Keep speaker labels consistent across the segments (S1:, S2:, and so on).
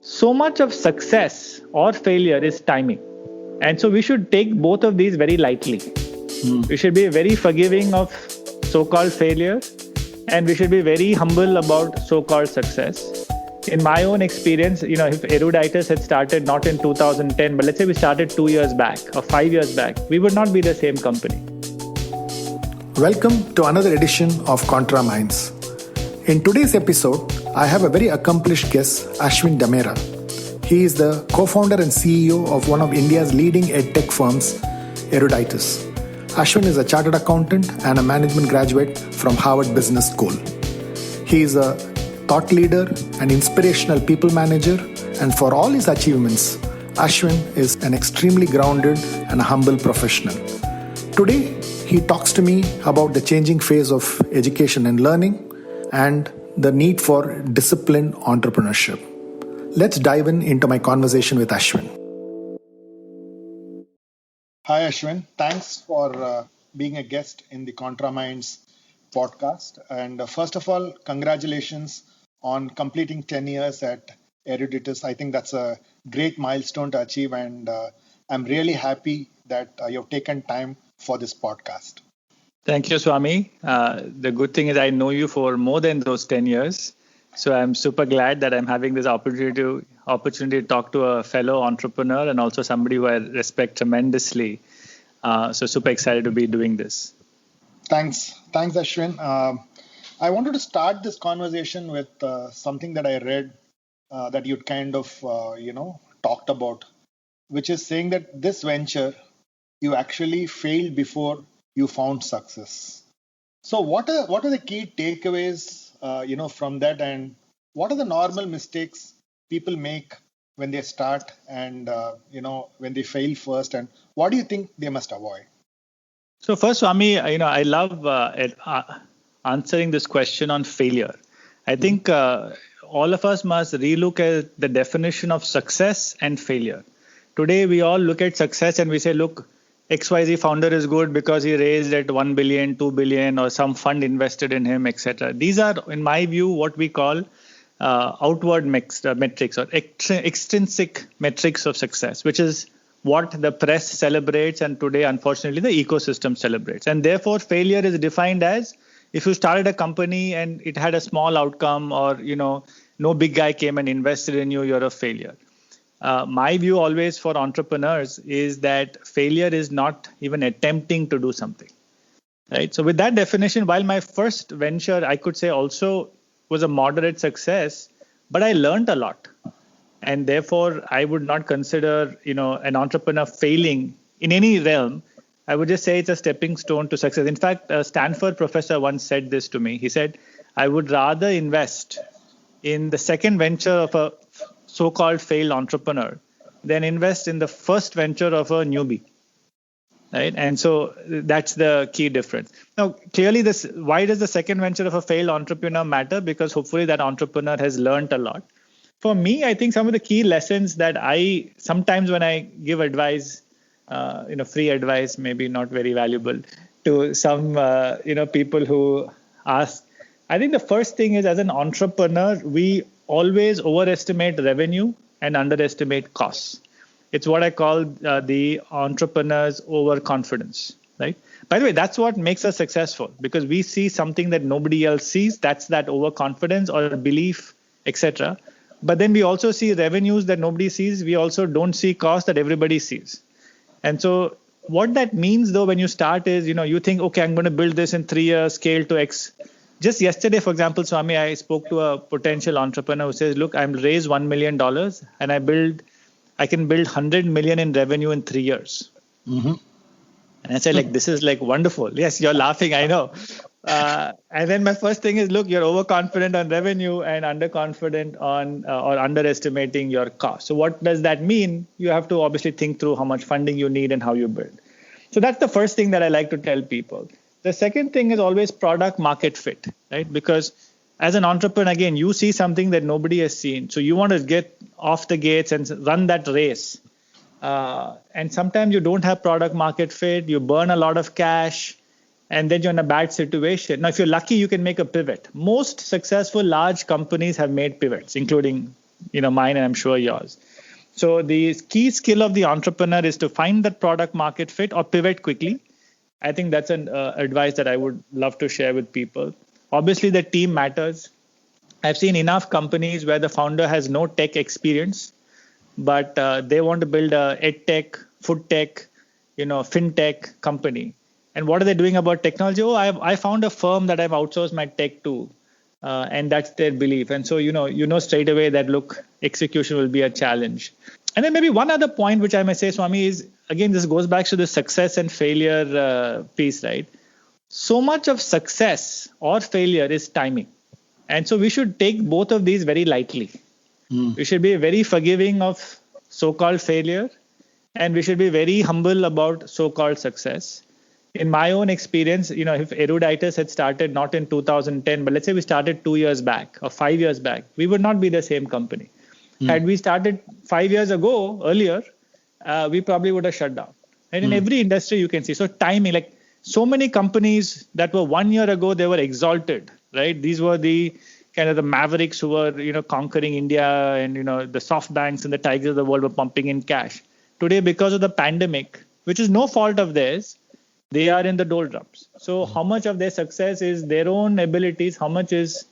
S1: So much of success or failure is timing. And so we should take both of these very lightly. We should be very forgiving of so called failure, and we should be very humble about so called success. In my own experience, if Eruditus had started not in 2010, but let's say we started 2 years back or 5 years back, we would not be the same company.
S2: Welcome to another edition of ContraMinds. In today's episode, I have a very accomplished guest, Ashwin Damera. He is the co-founder and CEO of one of India's leading edtech firms, Eruditus. Ashwin is a chartered accountant and a management graduate from Harvard Business School. He is a thought leader and inspirational people manager, and for all his achievements, Ashwin is an extremely grounded and humble professional. Today, he talks to me about the changing phase of education and learning and the need for disciplined entrepreneurship. Let's dive into my conversation with Ashwin. Hi, Ashwin. Thanks for being a guest in the ContraMinds podcast. And first of all, congratulations on completing 10 years at Eruditus. I think that's a great milestone to achieve, and I'm really happy that you've taken time for this podcast.
S1: Thank you, Swami. The good thing is I know you for more than those 10 years. So I'm super glad that I'm having this opportunity to talk to a fellow entrepreneur and also somebody who I respect tremendously. So super excited to be doing this.
S2: Thanks, Ashwin. I wanted to start this conversation with something that I read that you'd kind of, talked about, which is saying that this venture, you actually failed before you found success. So what are the key takeaways, from that, and what are the normal mistakes people make when they start and, when they fail first, and what do you think they must avoid?
S1: So first, Swami, I love answering this question on failure. I think all of us must relook at the definition of success and failure. Today, we all look at success and we say, look, XYZ founder is good because he raised at 1 billion, 2 billion, or some fund invested in him, etc. These are, in my view, what we call outward metrics or extrinsic metrics of success, which is what the press celebrates and today, unfortunately, the ecosystem celebrates. And therefore, failure is defined as if you started a company and it had a small outcome, or, no big guy came and invested in you, you're a failure. My view always for entrepreneurs is that failure is not even attempting to do something, right? So with that definition, while my first venture, I could say also was a moderate success, but I learned a lot. And therefore, I would not consider, an entrepreneur failing in any realm. I would just say it's a stepping stone to success. In fact, a Stanford professor once said this to me. He said, I would rather invest in the second venture of a so-called failed entrepreneur than invest in the first venture of a newbie, right? And so that's the key difference. Now, clearly, why does the second venture of a failed entrepreneur matter? Because hopefully that entrepreneur has learned a lot. For me, I think some of the key lessons that I sometimes when I give advice, free advice, maybe not very valuable to some, people who ask. I think the first thing is, as an entrepreneur, we always overestimate revenue and underestimate costs. It's what I call the entrepreneur's overconfidence, right? By the way, that's what makes us successful, because we see something that nobody else sees. That's that overconfidence or belief, etc. But then we also see revenues that nobody sees. We also don't see costs that everybody sees. And so what that means, though, when you start is, you think, okay, I'm going to build this in 3 years, scale to X. Just yesterday, for example, Swami, I spoke to a potential entrepreneur who says, look, I'm raised $1 million and I can build 100 million in revenue in 3 years. Mm-hmm. And I said, this is wonderful. Yes, you're laughing, I know. And then my first thing is, look, you're overconfident on revenue and underconfident on or underestimating your cost. So what does that mean? You have to obviously think through how much funding you need and how you build. So that's the first thing that I like to tell people. The second thing is always product market fit, right? Because as an entrepreneur, again, you see something that nobody has seen. So you want to get off the gates and run that race. And sometimes you don't have product market fit. You burn a lot of cash. and then you're in a bad situation. Now, if you're lucky, you can make a pivot. Most successful large companies have made pivots, including mine and I'm sure yours. So the key skill of the entrepreneur is to find that product market fit or pivot quickly. I think that's an advice that I would love to share with people. Obviously, the team matters. I've seen enough companies where the founder has no tech experience, but they want to build a ed tech, food tech, fintech company. And what are they doing about technology? Oh, I found a firm that I've outsourced my tech to, and that's their belief. And so straight away that execution will be a challenge. And then maybe one other point which I may say, Swami, is again this goes back to the success and failure piece, right? So much of success or failure is timing. And so we should take both of these very lightly. We should be very forgiving of so-called failure, and we should be very humble about so-called success. In my own experience, if Eruditus had started not in 2010, but let's say we started 2 years back or 5 years back, we would not be the same company. Had we started 5 years ago, earlier, we probably would have shut down. And in every industry you can see. So timing, like so many companies that were 1 year ago, they were exalted, right? These were the kind of the mavericks who were, conquering India, and, the SoftBanks and the Tigers of the world were pumping in cash. Today, because of the pandemic, which is no fault of theirs, they are in the doldrums. So how much of their success is their own abilities? How much is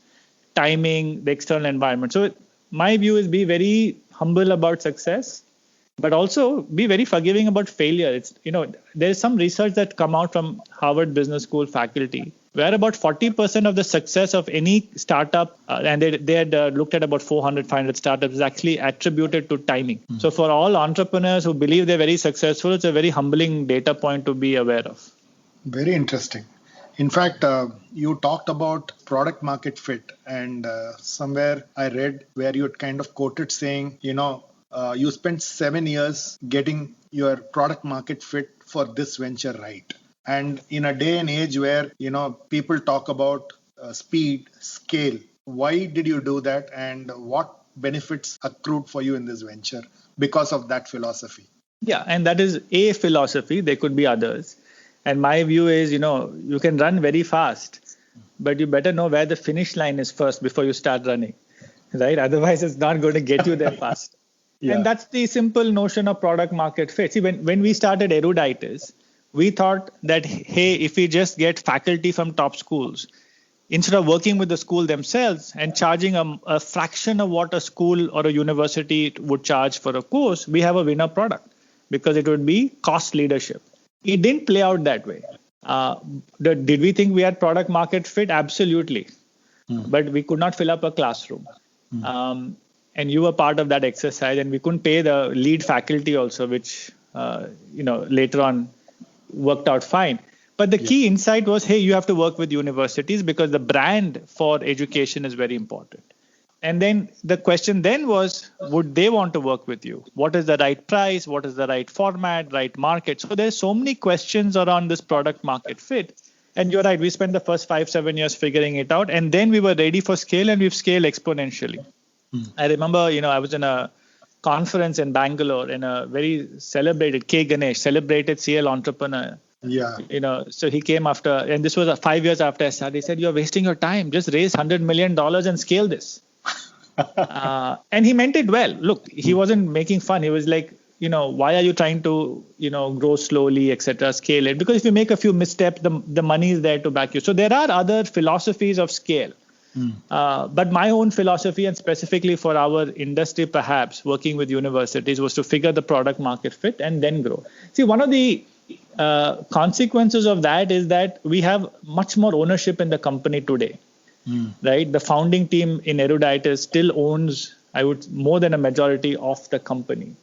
S1: timing, the external environment? So my view is be very humble about success, but also be very forgiving about failure. It's, there is some research that come out from Harvard Business School faculty where about 40% of the success of any startup, and they had looked at about 400, 500 startups, is actually attributed to timing. So for all entrepreneurs who believe they're very successful, it's a very humbling data point to be aware of.
S2: Very interesting. In fact, you talked about product market fit, and somewhere I read where you had kind of quoted saying, you spent 7 years getting your product market fit for this venture right. And in a day and age where, people talk about speed, scale, why did you do that, and what benefits accrued for you in this venture because of that philosophy?
S1: Yeah, and that is a philosophy. There could be others. And my view is, you can run very fast, but you better know where the finish line is first before you start running, right? Otherwise, it's not going to get you there fast. Yeah. And that's the simple notion of product market fit. See, when we started Eruditus, we thought that, hey, if we just get faculty from top schools, instead of working with the school themselves and charging a fraction of what a school or a university would charge for a course, we have a winner product because it would be cost leadership. It didn't play out that way. Did we think we had product market fit? Absolutely. But we could not fill up a classroom. And you were part of that exercise, and we couldn't pay the lead faculty also, which, later on worked out fine. But the key insight was, hey, you have to work with universities because the brand for education is very important. And then the question then was, would they want to work with you? What is the right price? What is the right format, right market? So there's so many questions around this product market fit. And you're right, we spent the first 5-7 years figuring it out. And then we were ready for scale, and we've scaled exponentially. I remember, I was in a conference in Bangalore, and a very celebrated K. Ganesh, celebrated CL entrepreneur.
S2: Yeah.
S1: So he came after, and this was 5 years after I started. He said, you're wasting your time. Just raise $100 million and scale this. And he meant it well. Look, he wasn't making fun. He was like, why are you trying to, grow slowly, etc., scale it? Because if you make a few missteps, the money is there to back you. So there are other philosophies of scale. But my own philosophy, and specifically for our industry, perhaps working with universities, was to figure the product market fit and then grow. See, one of the consequences of that is that we have much more ownership in the company today. Right? The founding team in Eruditus still owns, more than a majority of the company.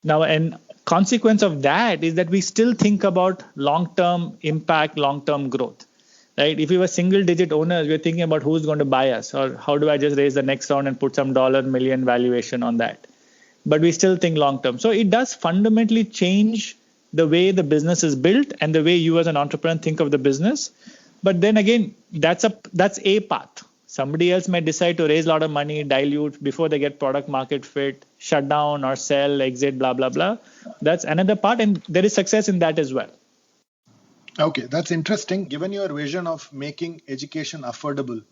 S1: Now, and consequence of that is that we still think about long-term impact, long-term growth. Right? If we were single-digit owners, we're thinking about who's going to buy us, or how do I just raise the next round and put some $1 million valuation on that. But we still think long-term. So it does fundamentally change the way the business is built and the way you as an entrepreneur think of the business. But then again, that's a path. Somebody else might decide to raise a lot of money, dilute before they get product market fit, shut down or sell, exit, blah, blah, blah. That's another part. And there is success in that as well.
S2: Okay, that's interesting. Given your vision of making education affordable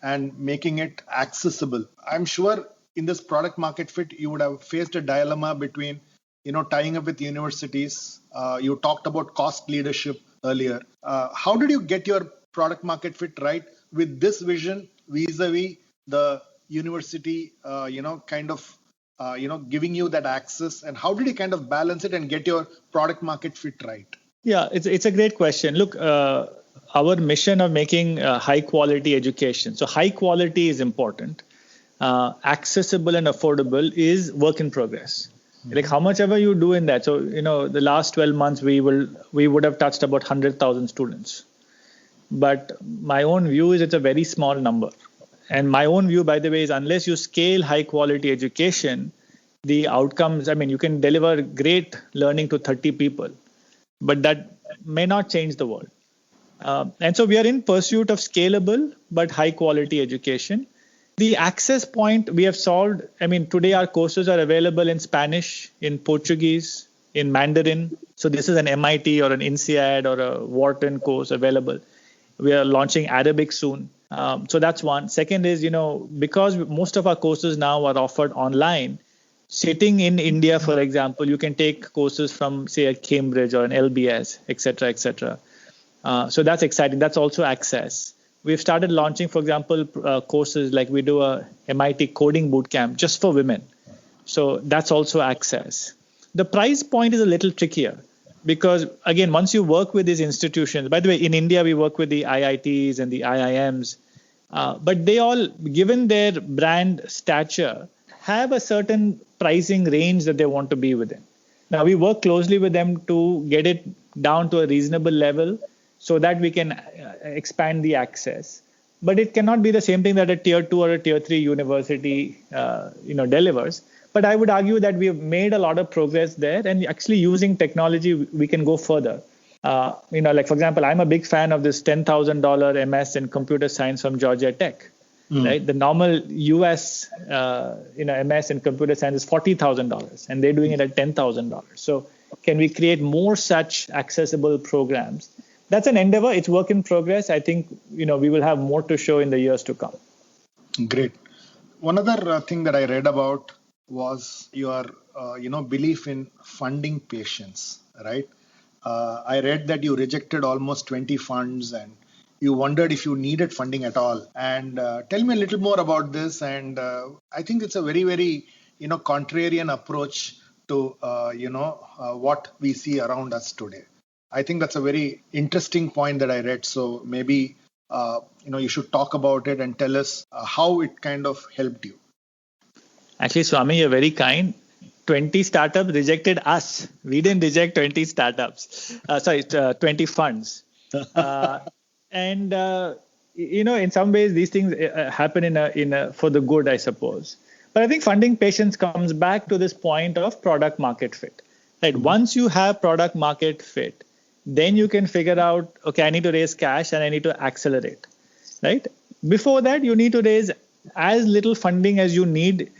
S2: and making it accessible, I'm sure in this product market fit, you would have faced a dilemma between, tying up with universities. You talked about cost leadership earlier. How did you get your product market fit right with this vision vis-a-vis the university, giving you that access? And how did you kind of balance it and get your product market fit right?
S1: Yeah, it's a great question. Look, our mission of making high quality education. So high quality is important. Accessible and affordable is work in progress. Mm-hmm. Like how much ever you do in that. So, the last 12 months, we would have touched about 100,000 students. But my own view is it's a very small number. And my own view, by the way, is unless you scale high quality education, the outcomes, you can deliver great learning to 30 people, but that may not change the world. And so we are in pursuit of scalable but high quality education. The access point we have solved. Today our courses are available in Spanish, in Portuguese, in Mandarin. So this is an MIT or an INSEAD or a Wharton course available. We are launching Arabic soon. So that's one. Second is, because most of our courses now are offered online, sitting in India, for example, you can take courses from, say, a Cambridge or an LBS, et cetera. So that's exciting. That's also access. We've started launching, for example, courses like we do a MIT coding bootcamp just for women. So that's also access. The price point is a little trickier because, again, once you work with these institutions, by the way, in India, we work with the IITs and the IIMs, but they all, given their brand stature, have a certain pricing range that they want to be within. Now, we work closely with them to get it down to a reasonable level so that we can expand the access. But it cannot be the same thing that a tier 2 or a tier 3 university delivers. But I would argue that we have made a lot of progress there, and actually using technology, we can go further. Like, for example, I'm a big fan of this $10,000 MS in computer science from Georgia Tech. Right? The normal US MS in computer science is $40,000, and they're doing it at $10,000. So can we create more such accessible programs? That's an endeavor. It's work in progress. I think we will have more to show in the years to come.
S2: Great. One other thing that I read about was your belief in funding patience, right? I read that you rejected almost 20 funds and you wondered if you needed funding at all. And tell me a little more about this. And I think it's a very, very, contrarian approach to, what we see around us today. I think that's a very interesting point that I read. So maybe, you should talk about it and tell us how it kind of helped you.
S1: Actually, Swami, you're very kind. 20 startups rejected us. We didn't reject 20 startups. 20 funds. And in some ways, these things happen for the good, I suppose. But I think funding patience comes back to this point of product market fit. Right? Mm-hmm. Once you have product market fit, then you can figure out, okay, I need to raise cash and I need to accelerate. Right? Before that, you need to raise as little funding as you need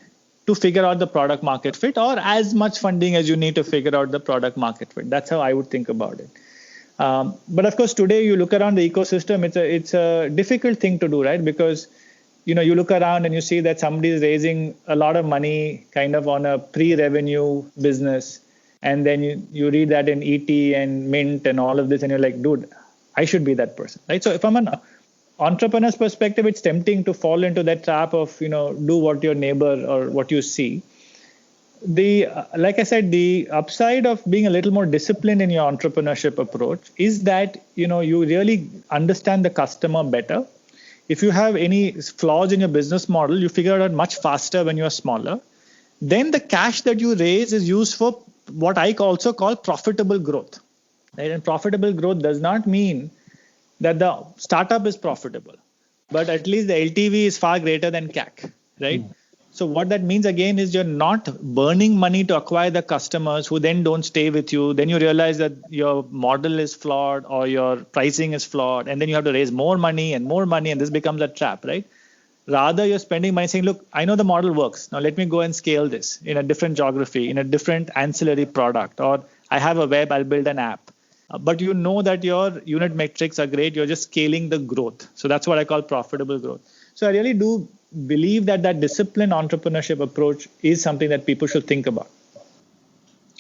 S1: to figure out the product market fit, or as much funding as you need to figure out the product market fit. That's how I would think about it. But of course, today you look around the ecosystem, it's a difficult thing to do, right? Because, you look around and you see that somebody is raising a lot of money kind of on a pre-revenue business. And then you read that in ET and Mint and all of this, and you're like, dude, I should be that person, right? So from an entrepreneur's perspective, it's tempting to fall into that trap of, do what your neighbor or what you see. Like I said, the upside of being a little more disciplined in your entrepreneurship approach is that, you really understand the customer better. If you have any flaws in your business model, you figure it out much faster when you're smaller. Then the cash that you raise is used for what I also call profitable growth. Right? And profitable growth does not mean that the startup is profitable, but at least the LTV is far greater than CAC, right? So what that means again is you're not burning money to acquire the customers who then don't stay with you. Then you realize that your model is flawed or your pricing is flawed, and then you have to raise more money, and this becomes a trap, right? Rather, you're spending money saying, look, I know the model works. Now let me go and scale this in a different geography, in a different ancillary product, or I have a web, I'll build an app. But you know that your unit metrics are great. You're just scaling the growth. So that's what I call profitable growth. So I really do believe that disciplined entrepreneurship approach is something that people should think about.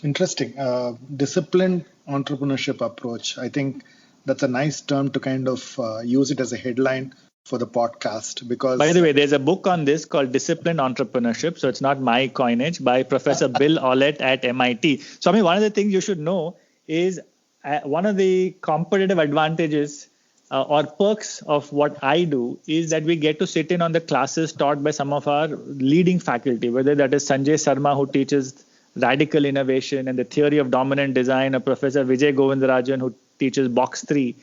S2: Interesting. Disciplined entrepreneurship approach. I think that's a nice term to kind of use it as a headline for the podcast. Because,
S1: by the way, there's a book on this called Disciplined Entrepreneurship. So it's not my coinage, by Professor Bill Ollett at MIT. So I mean, one of the things you should know is one of the competitive advantages or perks of what I do is that we get to sit in on the classes taught by some of our leading faculty, whether that is Sanjay Sharma, who teaches radical innovation and the theory of dominant design, or Professor Vijay Govindarajan, who teaches Box 3,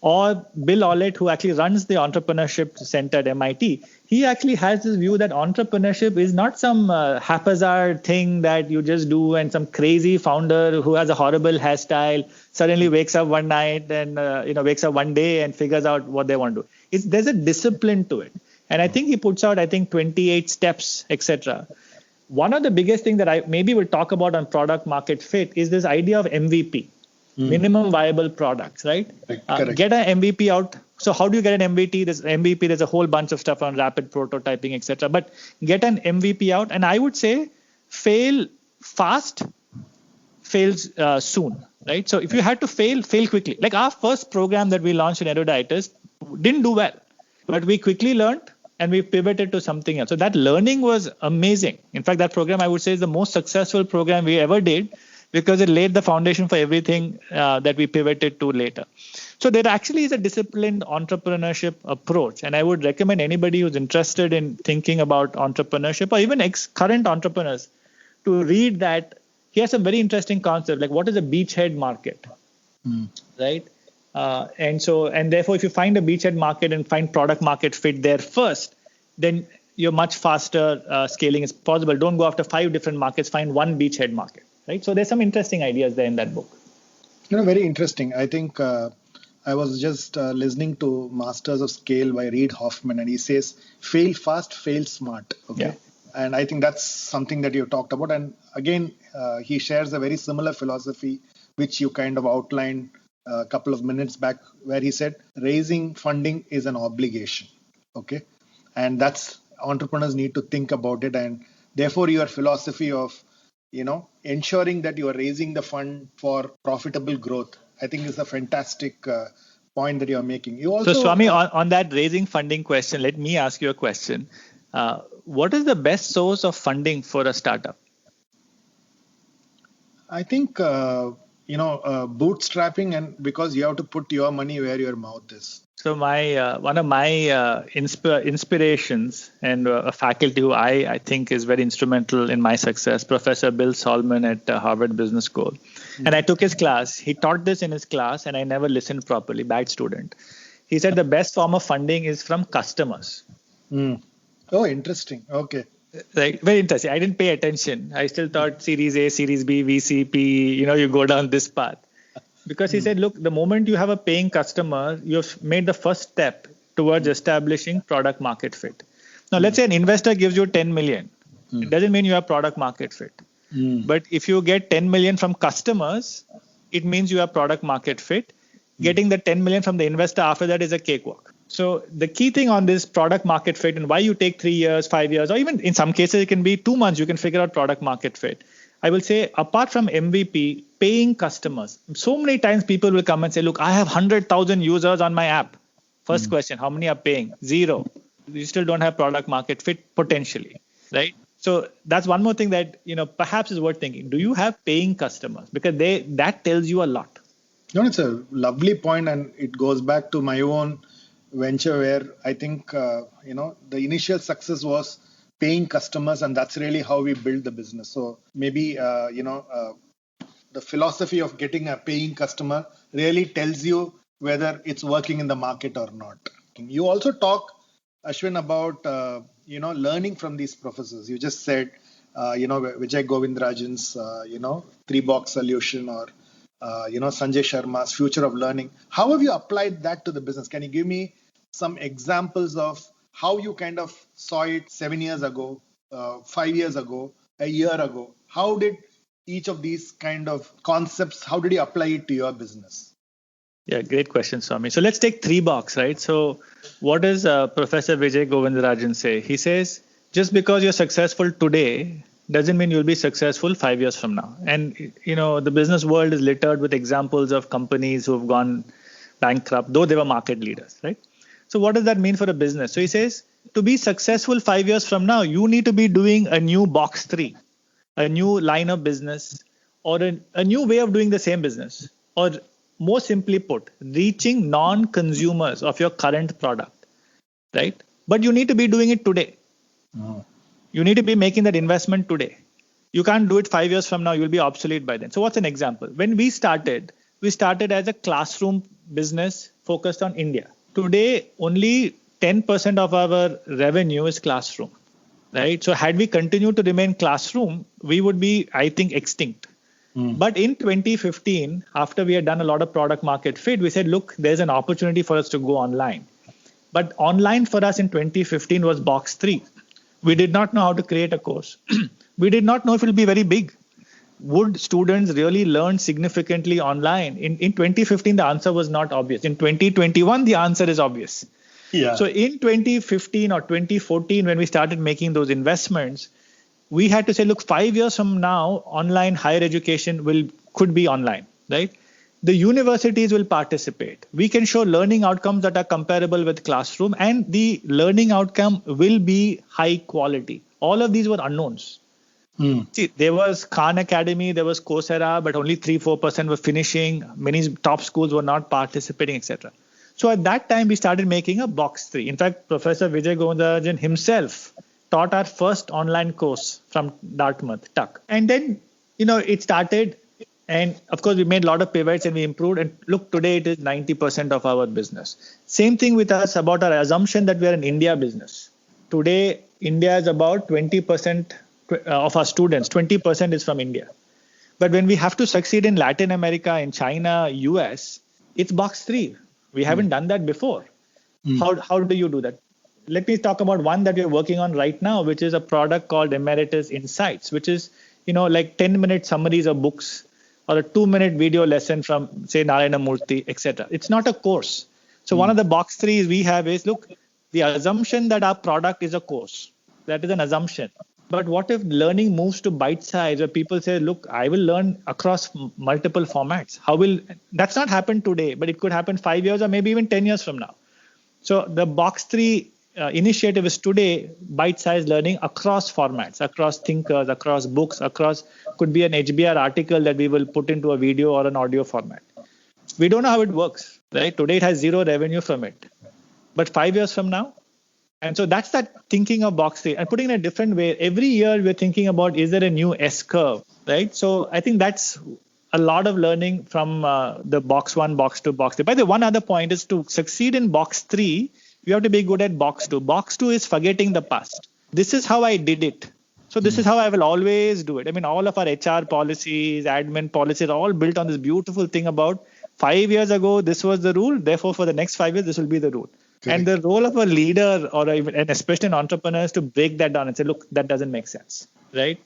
S1: or Bill Ollett, who actually runs the Entrepreneurship Center at MIT. He actually has this view that entrepreneurship is not some haphazard thing that you just do, and some crazy founder who has a horrible hairstyle suddenly wakes up one night and wakes up one day and figures out what they want to do. There's a discipline to it. And I think he puts out, 28 steps, etc. One of the biggest things that I maybe will talk about on product market fit is this idea of MVP. Minimum viable products, right? Get an MVP out. So how do you get an MVP? There's a whole bunch of stuff on rapid prototyping, etc. But get an MVP out, and I would say fail fast, fails soon, right? So if you had to fail quickly. Like our first program that we launched in Eruditus didn't do well, but we quickly learned and we pivoted to something else. So that learning was amazing. In fact, that program I would say is the most successful program we ever did, because it laid the foundation for everything that we pivoted to later. So there actually is a disciplined entrepreneurship approach. And I would recommend anybody who's interested in thinking about entrepreneurship, or even current entrepreneurs, to read that. He has some very interesting concepts, like what is a beachhead market, right? And therefore, if you find a beachhead market and find product market fit there first, then you're much faster scaling is possible. Don't go after 5 different markets, find one beachhead market. Right. So there's some interesting ideas there in that book.
S2: Very interesting. I think I was just listening to Masters of Scale by Reid Hoffman, and he says, fail fast, fail smart. Okay. Yeah. And I think that's something that you talked about. And again, he shares a very similar philosophy, which you kind of outlined a couple of minutes back, where he said, raising funding is an obligation. Okay. And that's, entrepreneurs need to think about it. And therefore, your philosophy of ensuring that you are raising the fund for profitable growth, I think is a fantastic point that you are making. You also,
S1: so Swami, on that raising funding question, let me ask you a question. What is the best source of funding for a startup?
S2: I think, bootstrapping, and because you have to put your money where your mouth is.
S1: So one of my inspirations and a faculty who I think is very instrumental in my success, Professor Bill Solomon at Harvard Business School. And I took his class. He taught this in his class, and I never listened properly. Bad student. He said the best form of funding is from customers.
S2: Oh, interesting. Okay.
S1: Right. Very interesting. I didn't pay attention. I still thought Series A, Series B, VCP, you go down this path. Because he said, look, the moment you have a paying customer, you've made the first step towards establishing product market fit. Now, let's say an investor gives you 10 million. It doesn't mean you have product market fit. But if you get 10 million from customers, it means you have product market fit. Getting the 10 million from the investor after that is a cakewalk. So the key thing on this product market fit, and why you take 3 years, 5 years, or even in some cases, it can be 2 months, you can figure out product market fit. I will say, apart from MVP, paying customers. So many times people will come and say, look, I have 100,000 users on my app. First question, how many are paying? 0. You still don't have product market fit potentially, right? So that's one more thing that, perhaps is worth thinking. Do you have paying customers? Because that tells you a lot.
S2: It's a lovely point, and it goes back to my own venture where I think, the initial success was paying customers, and that's really how we build the business. So maybe, the philosophy of getting a paying customer really tells you whether it's working in the market or not. You also talk, Ashwin, about, learning from these professors. You just said, Vijay Govindarajan's, 3-box solution, or, Sanjay Sharma's future of learning. How have you applied that to the business? Can you give me some examples of how you kind of saw it 7 years ago, 5 years ago, a year ago? How did each of these kind of concepts, how did you apply it to your business?
S1: Yeah, great question, Swami. So let's take 3 box, right? So what does Professor Vijay Govindarajan say? He says, just because you're successful today doesn't mean you'll be successful 5 years from now. And, the business world is littered with examples of companies who've gone bankrupt, though they were market leaders, right? So what does that mean for a business? So he says, to be successful 5 years from now, you need to be doing a new box 3, a new line of business, or a new way of doing the same business, or more simply put, reaching non-consumers of your current product, right? But you need to be doing it today. Oh. You need to be making that investment today. You can't do it 5 years from now. You'll be obsolete by then. So what's an example? When we started as a classroom business focused on India. Today, only 10% of our revenue is classroom, right? So had we continued to remain classroom, we would be, I think, extinct. But in 2015, after we had done a lot of product market fit, we said, look, there's an opportunity for us to go online. But online for us in 2015 was box 3. We did not know how to create a course. We did not know if it will be very big. Would students really learn significantly online? In 2015, the answer was not obvious. In 2021, the answer is obvious. Yeah. So in 2015 or 2014, when we started making those investments, we had to say, look, 5 years from now, online higher education could be online, right? The universities will participate. We can show learning outcomes that are comparable with classroom, and the learning outcome will be high quality. All of these were unknowns. See, there was Khan Academy, there was Coursera, but only 3-4% were finishing. Many top schools were not participating, etc. So at that time, we started making a box 3. In fact, Professor Vijay Govindarajan himself taught our first online course from Dartmouth, Tuck. And then, it started. And of course, we made a lot of pivots and we improved. And look, today it is 90% of our business. Same thing with us about our assumption that we are an India business. Today, India is about 20% of our students. 20% is from India. But when we have to succeed in Latin America, in China, US, it's box 3. We haven't done that before. How do you do that? Let me talk about one that we're working on right now, which is a product called Eruditus Insights, which is, like 10-minute summaries of books or a 2-minute video lesson from, say, Narayana Murthy, etc. It's not a course. So one of the box 3s we have is, look, the assumption that our product is a course. That is an assumption. But what if learning moves to bite size, where people say, look, I will learn across multiple formats? That's not happened today, but it could happen 5 years or maybe even 10 years from now. So the box 3 initiative is today bite-sized learning across formats, across thinkers, across books, could be an HBR article that we will put into a video or an audio format. We don't know how it works, right? Today it has 0 revenue from it. But 5 years from now? And so that's that thinking of box 3. And putting it in a different way, every year we're thinking about, is there a new S-curve, right? So I think that's a lot of learning from the box 1, box 2, box 3. By the way, one other point is to succeed in box 3, you have to be good at box 2. Box 2 is forgetting the past. This is how I did it. So this is how I will always do it. I mean, all of our HR policies, admin policies are all built on this beautiful thing about 5 years ago, this was the rule. Therefore, for the next 5 years, this will be the rule. Okay. And the role of a leader and especially an entrepreneur is to break that down and say, look, that doesn't make sense, right?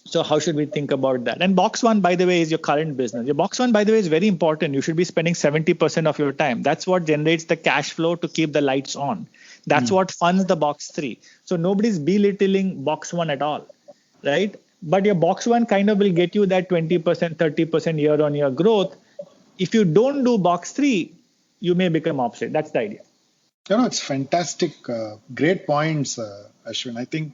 S1: So how should we think about that? And box 1, by the way, is your current business. Your box 1, by the way, is very important. You should be spending 70% of your time. That's what generates the cash flow to keep the lights on. That's what funds the box 3. So nobody's belittling box 1 at all, right? But your box 1 kind of will get you that 20%, 30% year-on-year growth. If you don't do box 3, you may become obsolete. That's the idea.
S2: It's fantastic. Great points, Ashwin. I think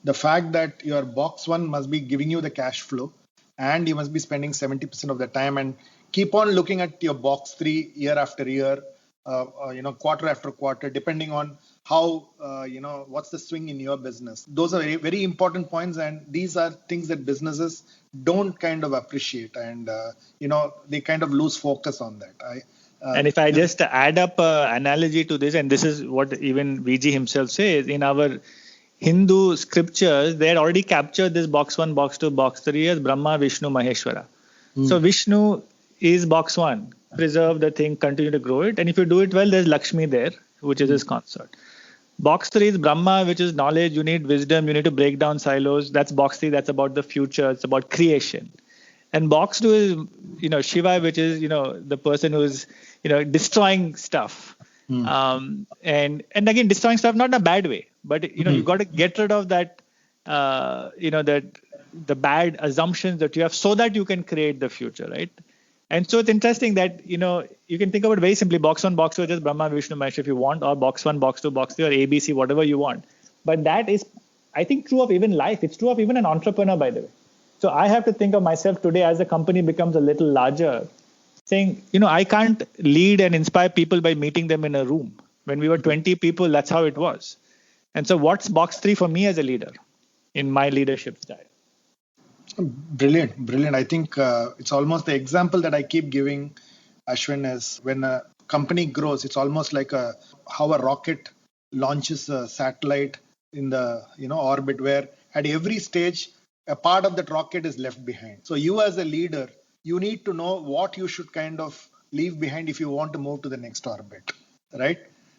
S2: the fact that your box 1 must be giving you the cash flow and you must be spending 70% of the time and keep on looking at your box 3 year after year, quarter after quarter, depending on how, what's the swing in your business. Those are very, very important points. And these are things that businesses don't kind of appreciate. And, they kind of lose focus on that.
S1: And if I just add up an analogy to this, and this is what even VG himself says, in our Hindu scriptures, they had already captured this box 1, box 2, box 3 as Brahma, Vishnu, Maheshwara. So Vishnu is box 1. Preserve the thing, continue to grow it. And if you do it well, there's Lakshmi there, which is his consort. Box 3 is Brahma, which is knowledge. You need wisdom. You need to break down silos. That's box 3. That's about the future. It's about creation. And box 2 is, Shiva, which is, the person who's, destroying stuff. And again, destroying stuff not in a bad way, but you got to get rid of that, that the bad assumptions that you have, so that you can create the future, right? And so it's interesting that you can think about it very simply: box 1, box 2, or just Brahma, Vishnu, Mahesh if you want, or box 1, box 2, box 3, or ABC, whatever you want. But that is, I think, true of even life. It's true of even an entrepreneur, by the way. So I have to think of myself today as the company becomes a little larger, saying, I can't lead and inspire people by meeting them in a room. When we were 20 people, that's how it was. And so what's box 3 for me as a leader in my leadership style?
S2: Brilliant. I think it's almost the example that I keep giving, Ashwin, is when a company grows, it's almost like how a rocket launches a satellite in the orbit, where at every stage, a part of that rocket is left behind. So you as a leader, you need to know what you should kind of leave behind if you want to move to the next orbit, right?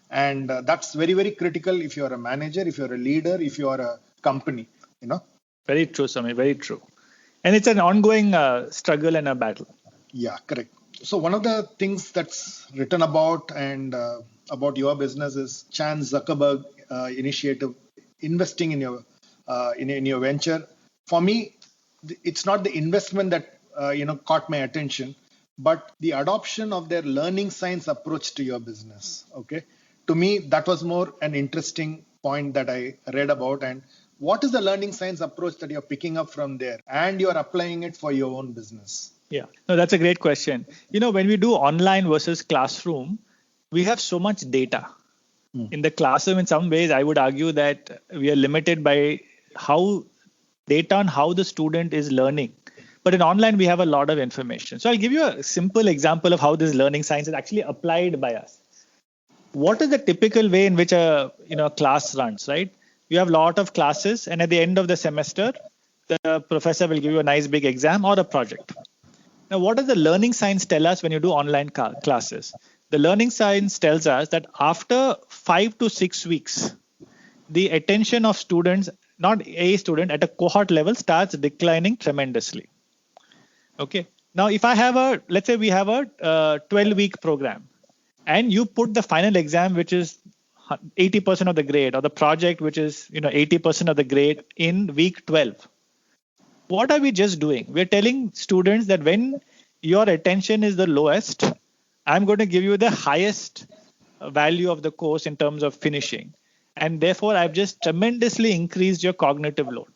S2: And that's very, very critical if you're a manager, if you're a leader, if you are a company,
S1: Very true, Swami, very true. And it's an ongoing struggle and a battle.
S2: Yeah, correct. So one of the things that's written about and about your business is Chan Zuckerberg initiative, investing in your in your venture. For me, it's not the investment that caught my attention, but the adoption of their learning science approach to your business. Okay, to me that was more an interesting point that I read about. And what is the learning science approach that you're picking up from there and you're applying it for your own business?
S1: Yeah, no, that's a great question. When we do online versus classroom, we have so much data. In the classroom, in some ways, I would argue that we are limited by data on how the student is learning. But in online, we have a lot of information. So I'll give you a simple example of how this learning science is actually applied by us. What is the typical way in which a class runs, right? You have a lot of classes, and at the end of the semester, the professor will give you a nice big exam or a project. Now, what does the learning science tell us when you do online classes? The learning science tells us that after 5 to 6 weeks, the attention of students, not a student, at a cohort level starts declining tremendously. Okay. Now, if let's say we have a 12-week program, and you put the final exam, which is 80% of the grade, or the project, which is 80% of the grade, in week 12. What are we just doing? We're telling students that when your attention is the lowest, I'm going to give you the highest value of the course in terms of finishing. And therefore, I've just tremendously increased your cognitive load.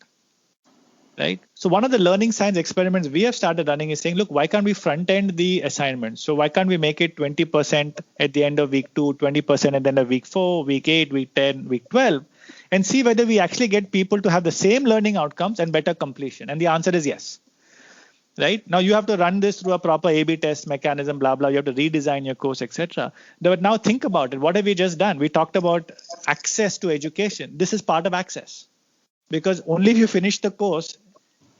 S1: Right? So one of the learning science experiments we have started running is saying, look, why can't we front end the assignment? So why can't we make it 20% at the end of week 2, 20% at the end of week 4, week 8, week 10, week 12, and see whether we actually get people to have the same learning outcomes and better completion? And the answer is yes. Right? Now you have to run this through a proper A/B test mechanism, blah, blah. You have to redesign your course, etc. But now think about it. What have we just done? We talked about access to education. This is part of access. Because only if you finish the course,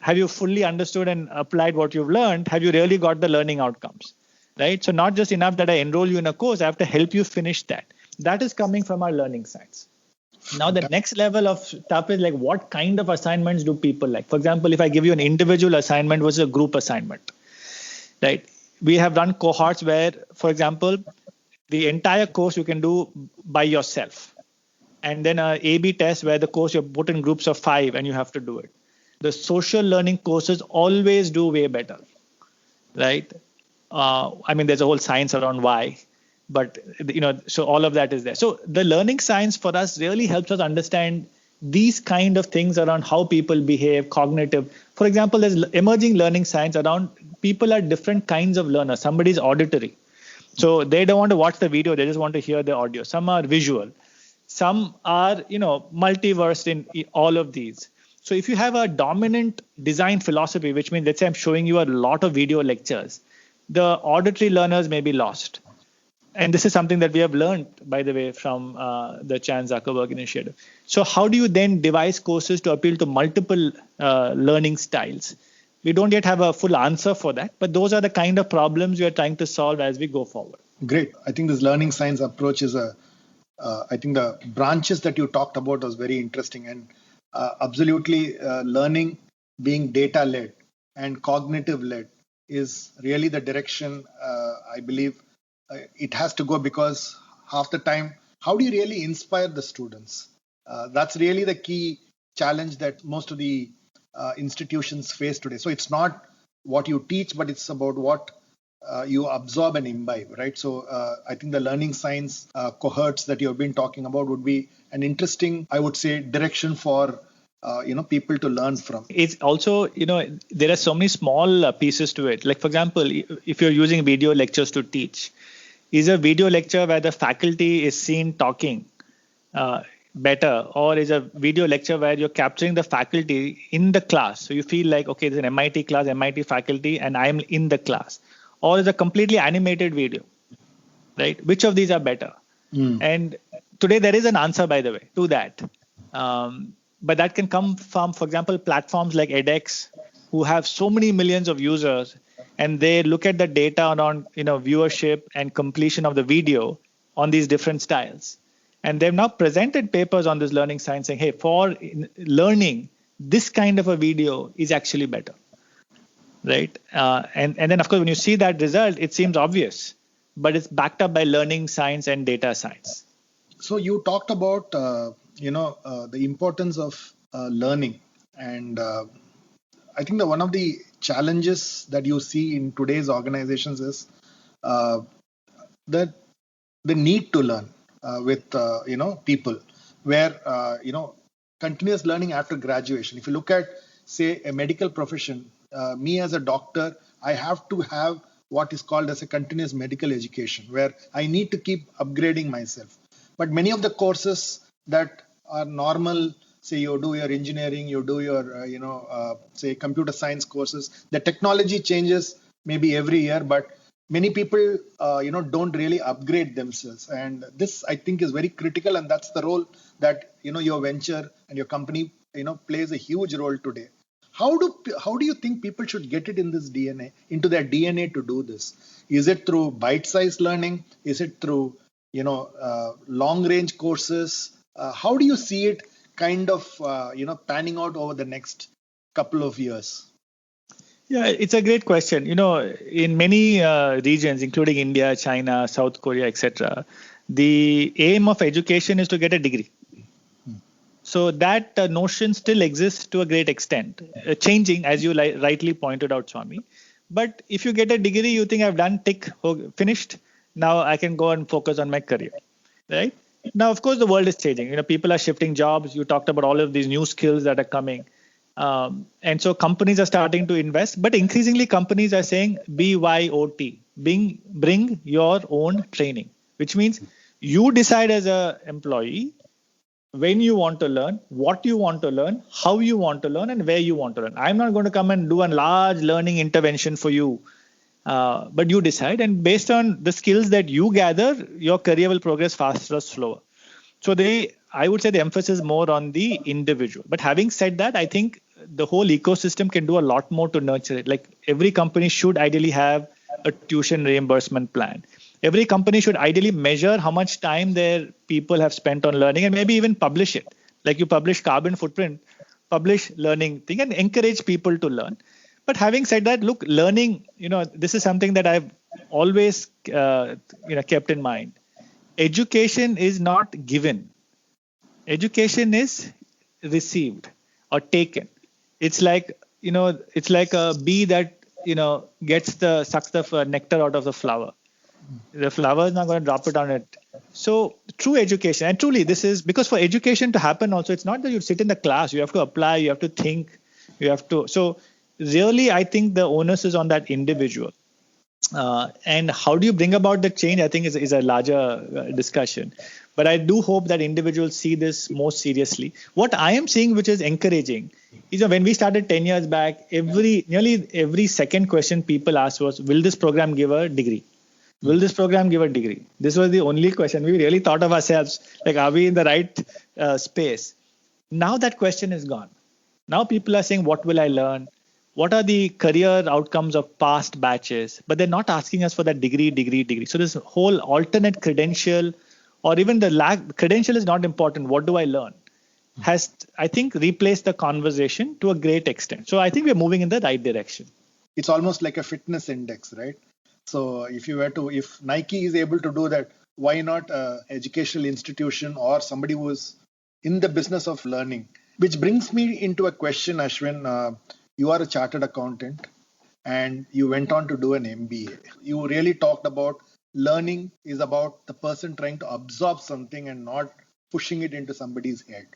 S1: have you fully understood and applied what you've learned, have you really got the learning outcomes, right? So not just enough that I enroll you in a course, I have to help you finish that. That is coming from our learning science. Now, the next level of stuff is like, what kind of assignments do people like? For example, if I give you an individual assignment versus a group assignment, right? We have run cohorts where, for example, the entire course you can do by yourself. And then a A/B test where the course you're put in groups of 5 and you have to do it. The social learning courses always do way better, right? There's a whole science around why, but so all of that is there. So the learning science for us really helps us understand these kind of things around how people behave, cognitive. For example, there's emerging learning science around people are different kinds of learners. Somebody's auditory, so they don't want to watch the video; they just want to hear the audio. Some are visual. Some are, multiversed in all of these. So if you have a dominant design philosophy, which means, let's say I'm showing you a lot of video lectures, the auditory learners may be lost. And this is something that we have learned, by the way, from the Chan Zuckerberg initiative. So how do you then devise courses to appeal to multiple learning styles? We don't yet have a full answer for that, but those are the kind of problems we are trying to solve as we go forward.
S2: Great. I think this learning science approach is I think the branches that you talked about was very interesting, and absolutely learning being data-led and cognitive-led is really the direction I believe it has to go, because half the time, how do you really inspire the students? That's really the key challenge that most of the institutions face today. So it's not what you teach, but it's about what you absorb and imbibe, right? So I think the learning science cohorts that you've been talking about would be an interesting, I would say, direction for people to learn from.
S1: It's also, there are so many small pieces to it. Like, for example, if you're using video lectures to teach, is a video lecture where the faculty is seen talking better, or is a video lecture where you're capturing the faculty in the class? So you feel like, okay, there's an MIT class, MIT faculty, and I'm in the class. Or is a completely animated video, right? Which of these are better? And today there is an answer, by the way, to that. But that can come from, for example, platforms like edX, who have so many millions of users, and they look at the data on viewership and completion of the video on these different styles. And they've now presented papers on this learning science saying, hey, for learning, this kind of a video is actually better, right? And then, of course, when you see that result, it seems obvious, but it's backed up by learning science and data science.
S2: So you talked about the importance of learning, and I think that one of the challenges that you see in today's organizations is the need to learn with people, where continuous learning after graduation. If you look at, say, a medical profession, me as a doctor, I have to have what is called as a continuous medical education, where I need to keep upgrading myself. But many of the courses that are normal, say you do your engineering, you do your, say computer science courses, the technology changes maybe every year, but many people, don't really upgrade themselves. And this, I think, is very critical. And that's the role that, your venture and your company, plays a huge role today. How do you think people should get it into their DNA to do this? Is it through bite-sized learning? Is it through, long-range courses? How do you see it kind of, panning out over the next couple of years?
S1: Yeah, it's a great question. In many regions, including India, China, South Korea, etc., the aim of education is to get a degree. So that notion still exists to a great extent, changing, as you rightly pointed out, Swami. But if you get a degree, you think I've done, tick, finished. Now I can go and focus on my career, right? Now, of course, the world is changing. People are shifting jobs. You talked about all of these new skills that are coming. And so companies are starting to invest, but increasingly companies are saying BYOT, bring your own training, which means you decide as an employee when you want to learn, what you want to learn, how you want to learn, and where you want to learn. I'm not going to come and do a large learning intervention for you, but you decide. And based on the skills that you gather, your career will progress faster or slower. So I would say the emphasis is more on the individual. But having said that, I think the whole ecosystem can do a lot more to nurture it. Like every company should ideally have a tuition reimbursement plan. Every company should ideally measure how much time their people have spent on learning and maybe even publish it. Like you publish carbon footprint, publish learning thing and encourage people to learn. But having said that, look, learning, this is something that I've always, kept in mind. Education is not given. Education is received or taken. It's like, it's like a bee that, sucks the nectar out of the flower. The flower is not going to drop it on it. So true education, and truly this is because for education to happen also, it's not that you sit in the class, you have to apply, you have to think, so really I think the onus is on that individual. And how do you bring about the change, I think is a larger discussion. But I do hope that individuals see this more seriously. What I am seeing, which is encouraging, is when we started 10 years back, nearly every second question people asked was, will this program give a degree? Will this program give a degree? This was the only question. We really thought of ourselves, like, are we in the right space? Now that question is gone. Now people are saying, what will I learn? What are the career outcomes of past batches? But they're not asking us for that degree. So this whole alternate credential, or even the credential is not important. What do I learn? Has, I think, replaced the conversation to a great extent. So I think we're moving in the right direction.
S2: It's almost like a fitness index, right? So if Nike is able to do that, why not an educational institution or somebody who is in the business of learning? Which brings me into a question, Ashwin. You are a chartered accountant and you went on to do an MBA. You really talked about learning is about the person trying to absorb something and not pushing it into somebody's head.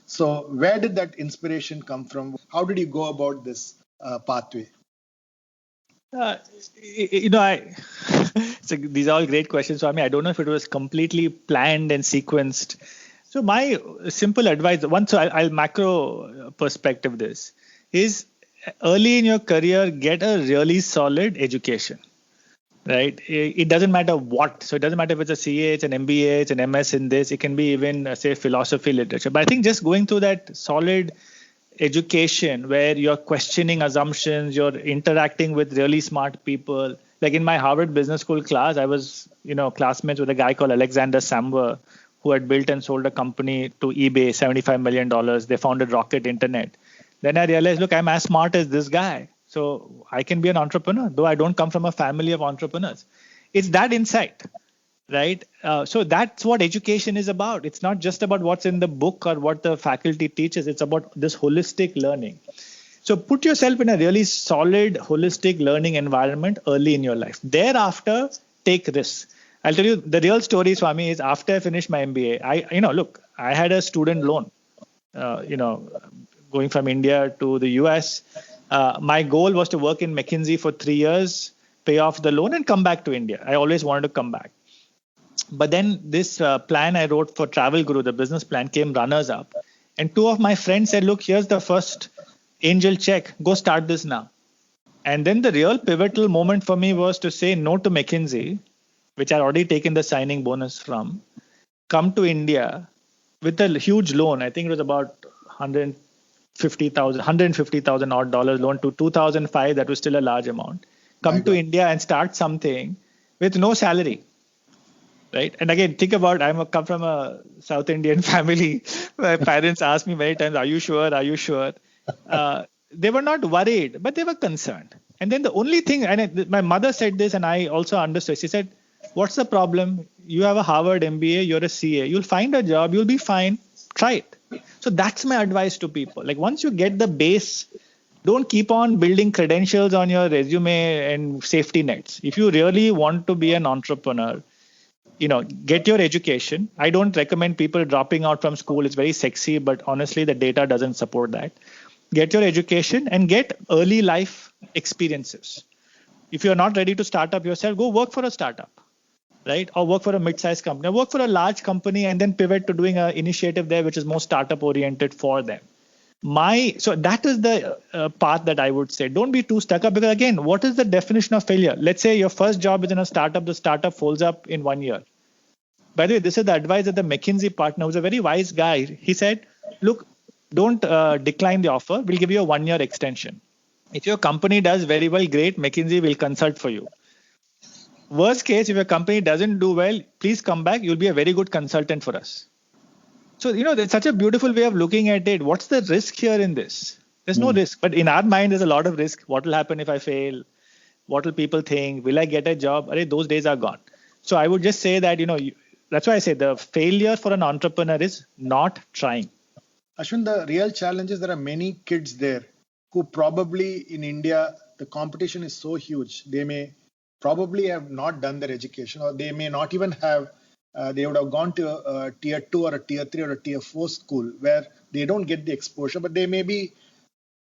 S2: So where did that inspiration come from? How did you go about this pathway?
S1: Uh, you know, so these are all great questions. So, I don't know if it was completely planned and sequenced. So my simple advice, so I'll macro perspective this, is early in your career, get a really solid education, right? It doesn't matter what. So it doesn't matter if it's a CA, it's an MBA, it's an MS in this. It can be even, say, philosophy, literature. But I think just going through that solid education where you're questioning assumptions, you're interacting with really smart people. Like in my Harvard Business School class, I was, classmates with a guy called Alexander Samwer, who had built and sold a company to eBay, $75 million. They founded Rocket Internet. Then I realized, look, I'm as smart as this guy. So I can be an entrepreneur, though I don't come from a family of entrepreneurs. It's that insight, right? So that's what education is about. It's not just about what's in the book or what the faculty teaches. It's about this holistic learning. So put yourself in a really solid, holistic learning environment early in your life. Thereafter, take risks. I'll tell you the real story, Swami, is after I finished my MBA, I had a student loan, going from India to the US. My goal was to work in McKinsey for 3 years, pay off the loan and come back to India. I always wanted to come back. But then this plan I wrote for Travel Guru, the business plan, came runners up. And 2 of my friends said, look, here's the first angel check. Go start this now. And then the real pivotal moment for me was to say no to McKinsey, which I'd already taken the signing bonus from, come to India with a huge loan. I think it was about $150,000 odd dollars loan to 2005. That was still a large amount. Come to India and start something with no salary. Right. And again, think about, come from a South Indian family. My parents asked me many times, are you sure? Are you sure? They were not worried, but they were concerned. And then the only thing, and my mother said this, and I also understood. She said, what's the problem? You have a Harvard MBA, you're a CA. You'll find a job, you'll be fine. Try it. So that's my advice to people. Like once you get the base, don't keep on building credentials on your resume and safety nets. If you really want to be an entrepreneur, get your education. I don't recommend people dropping out from school. It's very sexy, but honestly, the data doesn't support that. Get your education and get early life experiences. If you're not ready to start up yourself, go work for a startup, right? Or work for a mid-sized company. Or work for a large company and then pivot to doing an initiative there, which is more startup oriented for them. So that is the path that I would say. Don't be too stuck up, because again, what is the definition of failure? Let's say your first job is in a startup. The startup folds up in 1 year. By the way, this is the advice that the McKinsey partner, who's a very wise guy, he said, look, don't decline the offer. We'll give you a 1 year extension. If your company does very well, great, McKinsey will consult for you. Worst case, if your company doesn't do well, please come back. You'll be a very good consultant for us. So, there's such a beautiful way of looking at it. What's the risk here in this? There's no risk. But in our mind, there's a lot of risk. What will happen if I fail? What will people think? Will I get a job? Those days are gone. So I would just say that, that's why I say the failure for an entrepreneur is not trying.
S2: Ashwin, the real challenge is there are many kids there who probably in India, the competition is so huge. They may probably have not done their education, or they may not even have, they would have gone to a tier 2 or a tier 3 or a tier 4 school where they don't get the exposure, but they may be,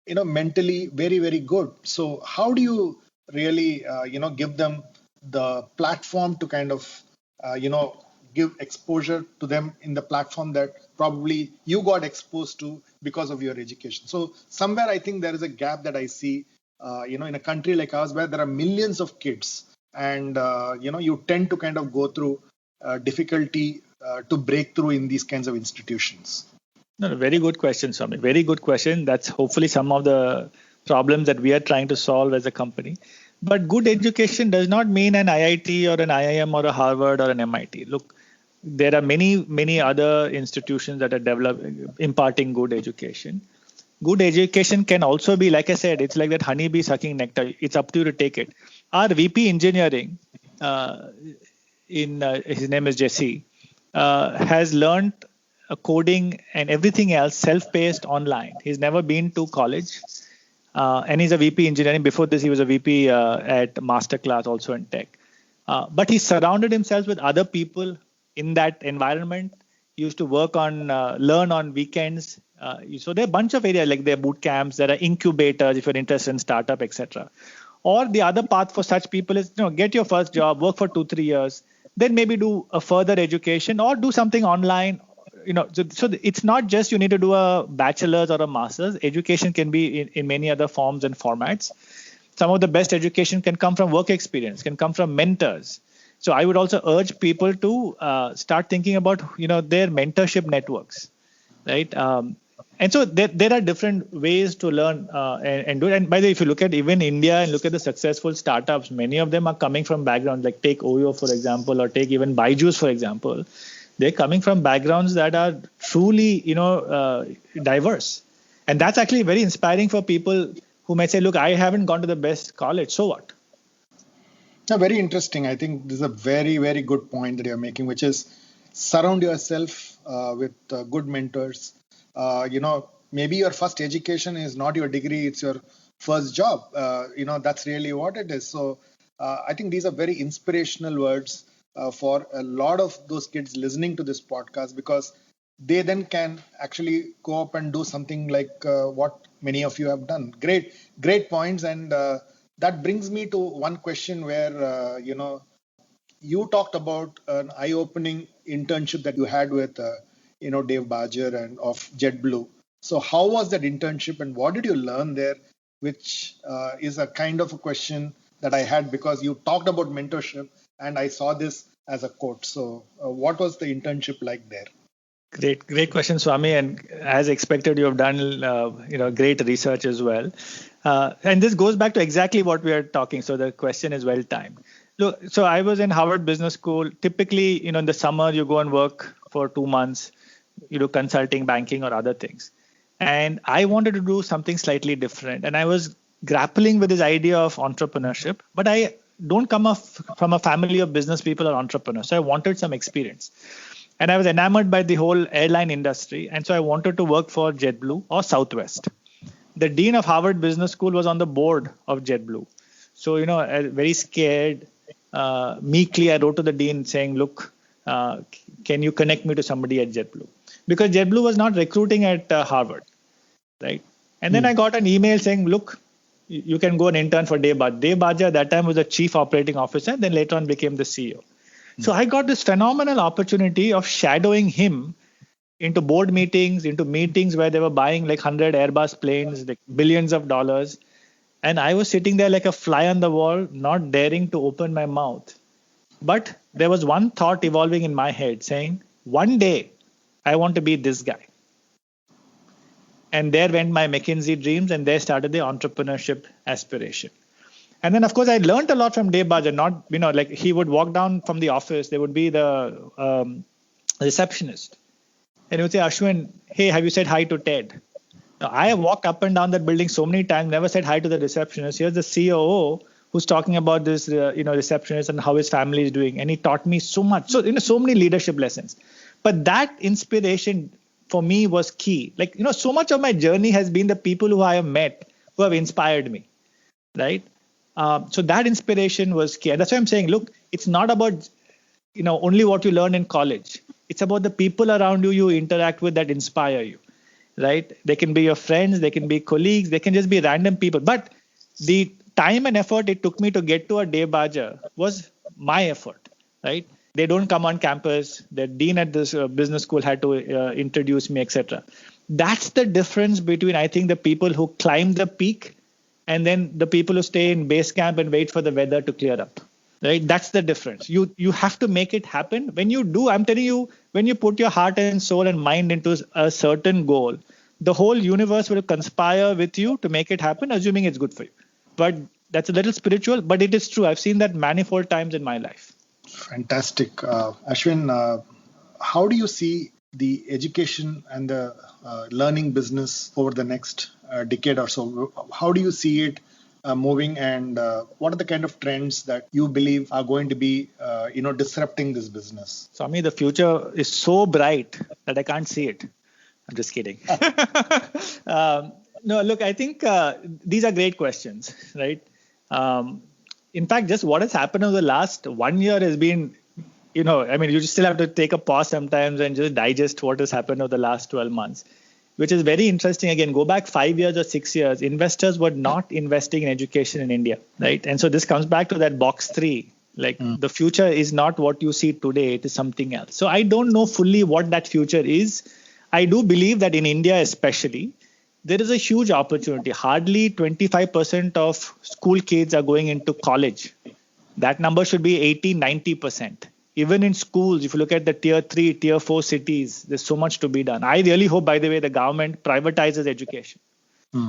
S2: mentally very, very good. So how do you really, give them the platform to kind of, give exposure to them in the platform that probably you got exposed to because of your education? So somewhere I think there is a gap that I see, in a country like ours where there are millions of kids and, you tend to kind of go through difficulty to break through in these kinds of institutions.
S1: No, very good question, Swami. Very good question. That's hopefully some of the problems that we are trying to solve as a company. But good education does not mean an IIT or an IIM or a Harvard or an MIT. Look, there are many, many other institutions that are imparting good education. good education can also be, like I said, it's like that honeybee sucking nectar. It's up to you to take it. Our VP engineering, his name is Jesse, has learned coding and everything else self-paced online. He's never been to college, and he's a VP engineering. Before this, he was a VP at Masterclass, also in tech. But he surrounded himself with other people in that environment. He used to work on, learn on weekends. So there are a bunch of areas, like there are boot camps, there are incubators if you're interested in startup, etc. Or the other path for such people is, get your first job, work for 2-3 years, then maybe do a further education or do something online. So it's not just you need to do a bachelor's or a master's. Education can be in many other forms and formats. Some of the best education can come from work experience, can come from mentors. So I would also urge people to start thinking about, their mentorship networks, right? And so there are different ways to learn and do it. And by the way, if you look at even India and look at the successful startups, many of them are coming from backgrounds like take Oyo, for example, or take even Byju's, for example. They're coming from backgrounds that are truly, diverse. And that's actually very inspiring for people who might say, look, I haven't gone to the best college. So what?
S2: No, very interesting. I think this is a very, very good point that you're making, which is surround yourself with good mentors. Maybe your first education is not your degree, it's your first job. That's really what it is. So I think these are very inspirational words for a lot of those kids listening to this podcast, because they then can actually go up and do something like what many of you have done. Great points. And that brings me to one question where, you talked about an eye-opening internship that you had with, Dave Bajer and of JetBlue. So how was that internship and what did you learn there? Which is a kind of a question that I had because you talked about mentorship and I saw this as a quote. So what was the internship like there?
S1: Great question, Swami. And as expected, you have done, great research as well. And this goes back to exactly what we are talking. So the question is well timed. Look, so I was in Harvard Business School. Typically, in the summer, you go and work for 2 months, you do consulting, banking, or other things. And I wanted to do something slightly different. And I was grappling with this idea of entrepreneurship, but I don't come from a family of business people or entrepreneurs. So I wanted some experience. And I was enamored by the whole airline industry. And so I wanted to work for JetBlue or Southwest. The dean of Harvard Business School was on the board of JetBlue. So, very scared, meekly, I wrote to the dean saying, look, can you connect me to somebody at JetBlue? Because JetBlue was not recruiting at Harvard, right? And then I got an email saying, look, you can go and intern for Dave Baja. Dave Baja at that time was the chief operating officer, then later on became the CEO. So I got this phenomenal opportunity of shadowing him into board meetings, into meetings where they were buying like 100 Airbus planes, like billions of dollars. And I was sitting there like a fly on the wall, not daring to open my mouth. But there was one thought evolving in my head saying, one day I want to be this guy. And there went my McKinsey dreams, and there started the entrepreneurship aspiration. And then, of course, I learned a lot from Dave Baja. Not, like he would walk down from the office, there would be the receptionist. And he would say, Ashwin, hey, have you said hi to Ted? Now, I have walked up and down that building so many times, never said hi to the receptionist. Here's the COO who's talking about this, receptionist and how his family is doing. And he taught me so much. So, so many leadership lessons. But that inspiration for me was key. Like, so much of my journey has been the people who I have met who have inspired me, right? So that inspiration was key. And that's why I'm saying, look, it's not about, only what you learn in college. It's about the people around you interact with that inspire you, right? They can be your friends, they can be colleagues, they can just be random people. But the time and effort it took me to get to a Dave Baja was my effort, right? They don't come on campus. The dean at this business school had to introduce me, etc. That's the difference between, I think, the people who climb the peak and then the people who stay in base camp and wait for the weather to clear up, right? That's the difference. You have to make it happen. When you do, I'm telling you, when you put your heart and soul and mind into a certain goal, the whole universe will conspire with you to make it happen, assuming it's good for you. But that's a little spiritual, but it is true. I've seen that manifold times in my life.
S2: Fantastic. Ashwin, how do you see the education and the learning business over the next decade or so? How do you see it moving, and what are the kind of trends that you believe are going to be, disrupting this business?
S1: Swami, the future is so bright that I can't see it. I'm just kidding. No, look, I think these are great questions, right? In fact, just what has happened over the last 1 year has been, you still have to take a pause sometimes and just digest what has happened over the last 12 months, which is very interesting. Again, go back 5 years or 6 years, investors were not investing in education in India, right? And so this comes back to that box 3. The future is not what you see today, it is something else. So I don't know fully what that future is. I do believe that in India especially, there is a huge opportunity. Hardly 25% of school kids are going into college. That number should be 80-90%. Even in schools, if you look at the tier 3, tier 4 cities, there's so much to be done. I really hope, by the way, the government privatizes education.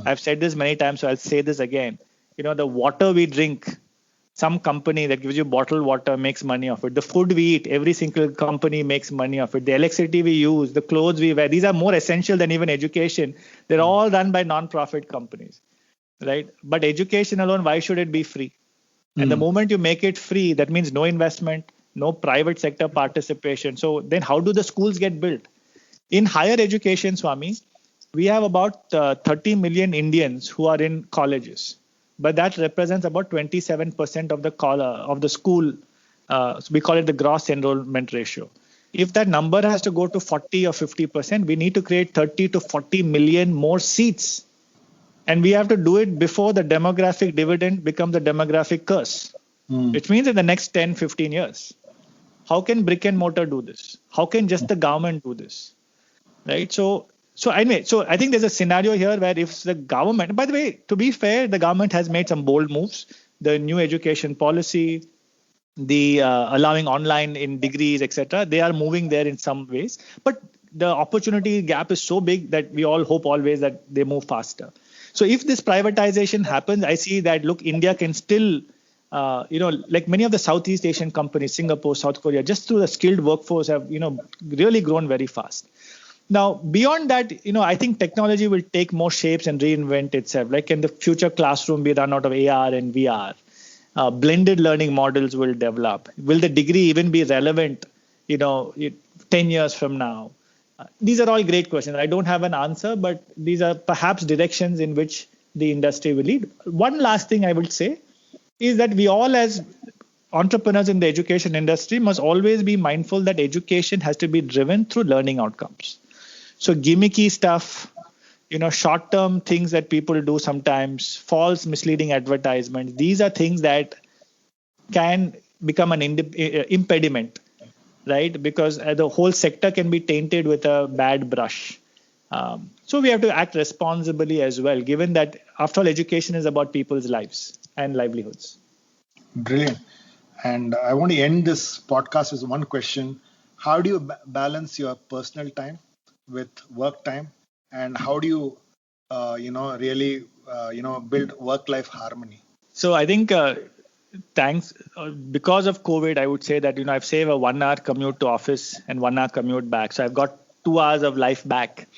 S1: I've said this many times, so I'll say this again. The water we drink, some company that gives you bottled water makes money off it. The food we eat, every single company makes money off it. The electricity we use, the clothes we wear, these are more essential than even education. They're all run by non-profit companies, right? But education alone, why should it be free? And the moment you make it free, that means no investment, no private sector participation. So then how do the schools get built? In higher education, Swami, we have about 30 million Indians who are in colleges. But that represents about 27% of the school. So we call it the gross enrollment ratio. If that number has to go to 40 or 50%, we need to create 30 to 40 million more seats. And we have to do it before the demographic dividend becomes a demographic curse, which means in the next 10, 15 years. How can brick and mortar do this? How can just the government do this? Right? So I think there's a scenario here where if the government, by the way, to be fair, the government has made some bold moves. The new education policy, the allowing online in degrees, etc. They are moving there in some ways. But the opportunity gap is so big that we all hope always that they move faster. So if this privatization happens, I see that, look, India can still, like many of the Southeast Asian companies, Singapore, South Korea, just through the skilled workforce have, really grown very fast. Now, beyond that, I think technology will take more shapes and reinvent itself. Like, can the future classroom be run out of AR and VR? Blended learning models will develop. Will the degree even be relevant, 10 years from now? These are all great questions. I don't have an answer, but these are perhaps directions in which the industry will lead. One last thing I would say is that we all, as entrepreneurs in the education industry, must always be mindful that education has to be driven through learning outcomes. So gimmicky stuff, short-term things that people do sometimes, false misleading advertisements, these are things that can become an impediment, right? Because the whole sector can be tainted with a bad brush. So we have to act responsibly as well, given that, after all, education is about people's lives and livelihoods.
S2: Brilliant. And I want to end this podcast with one question. How do you balance your personal time with work time? And how do you, really, build work-life harmony?
S1: So I think thanks, because of COVID, I would say that, I've saved a 1 hour commute to office and 1 hour commute back. So I've got 2 hours of life back,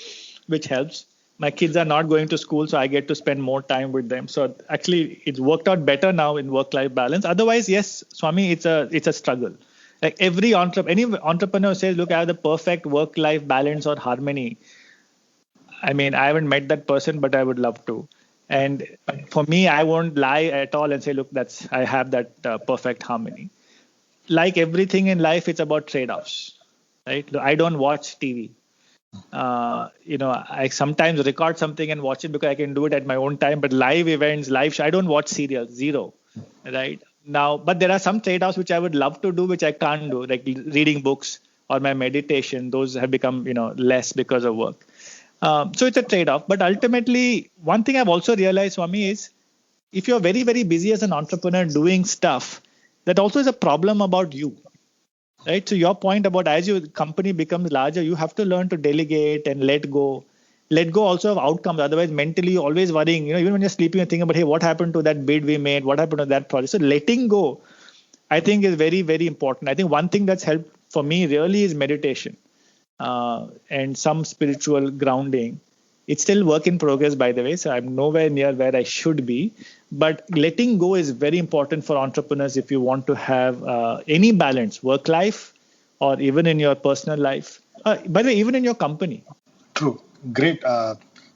S1: which helps. My kids are not going to school, so I get to spend more time with them. So actually, it's worked out better now in work-life balance. Otherwise, yes, Swami, it's a struggle. Like any entrepreneur says, look, I have the perfect work-life balance or harmony. I mean, I haven't met that person, but I would love to. And for me, I won't lie at all and say, look, I have that perfect harmony. Like everything in life, it's about trade-offs, right? I don't watch TV. I sometimes record something and watch it because I can do it at my own time. But live events, I don't watch serials, zero, right? Now, but there are some trade-offs which I would love to do, which I can't do, like reading books or my meditation. Those have become, less because of work. So it's a trade-off. But ultimately, one thing I've also realized, Swami, is if you're very, very busy as an entrepreneur doing stuff, that also is a problem about you. Right. So your point about as your company becomes larger, you have to learn to delegate and let go. Let go also of outcomes. Otherwise, mentally, you're always worrying. Even when you're sleeping, you're thinking about, hey, what happened to that bid we made? What happened to that project? So letting go, I think, is very, very important. I think one thing that's helped for me really is meditation. and some spiritual grounding. It's still work in progress, by the way, so I'm nowhere near where I should be. But letting go is very important for entrepreneurs if you want to have any balance, work life, or even in your personal life. By the way, even in your company.
S2: True. Great.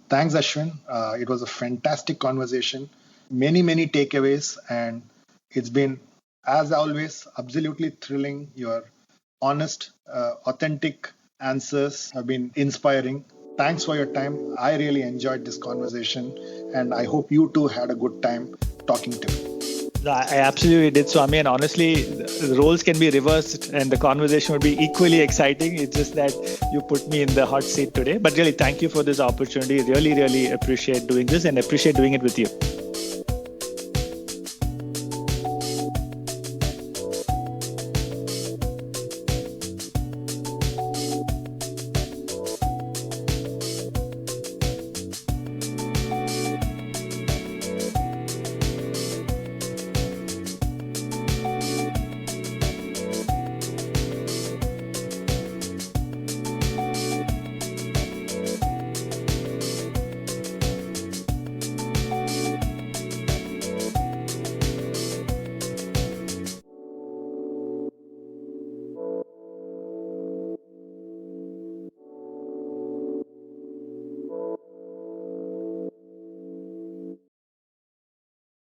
S2: Thanks, Ashwin. It was a fantastic conversation. Many, many takeaways. And it's been, as always, absolutely thrilling. Your honest, authentic answers have been inspiring. Thanks for your time. I really enjoyed this conversation. And I hope you too had a good time talking to me.
S1: I absolutely did, Swami. And honestly, the roles can be reversed and the conversation would be equally exciting. It's just that you put me in the hot seat today. But really, thank you for this opportunity. Really, really appreciate doing this and appreciate doing it with you.